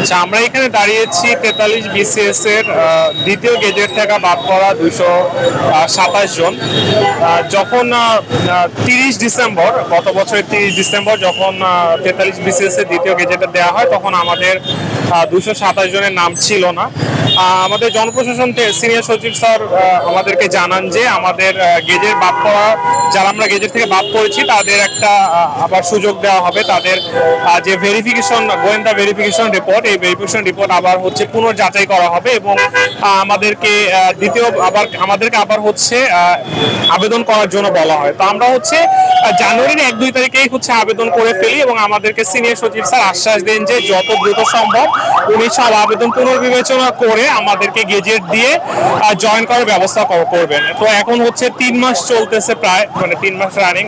আচ্ছা, আমরা এখানে দাঁড়িয়েছি 43 বিসিএস এর দ্বিতীয় গেজেট থেকে বাদ পড়া 227 জন। যখন 30 ডিসেম্বর, গত বছরের 30 ডিসেম্বর যখন 43 বিসিএস এর দ্বিতীয় গেজেটে দেওয়া হয়, তখন আমাদের 227 জনের নাম ছিল না। আমাদের জনপ্রশাসন সিনিয়র সচিব স্যার আমাদেরকে জানান যে আমাদের গেজের বাদ পড়া, যারা আমরা গেজের থেকে বাদ পড়েছি তাদের একটা আবার সুযোগ দেওয়া হবে। তাদের যে ভেরিফিকেশন, গোয়েন্দা ভেরিফিকেশন রিপোর্ট, এই ভেরিফিকেশন রিপোর্ট আবার হচ্ছে পুনর্যাচাই করা হবে এবং আমাদেরকে আবার হচ্ছে আবেদন করার জন্য বলা হয়। তো আমরা হচ্ছে জানুয়ারির 1-2 তারিখেই হচ্ছে আবেদন করে ফেলি এবং আমাদেরকে সিনিয়র সচিব স্যার আশ্বাস দেন যে যত দ্রুত সম্ভব উনি সব আবেদন পুনর্বিবেচনা করে আমাদেরকে গেজেট দিয়ে জয়েন করার ব্যবস্থা করবেন। তো এখন হচ্ছে 3 মাস চলতেছে, প্রায় মানে 3 মাস রানিং।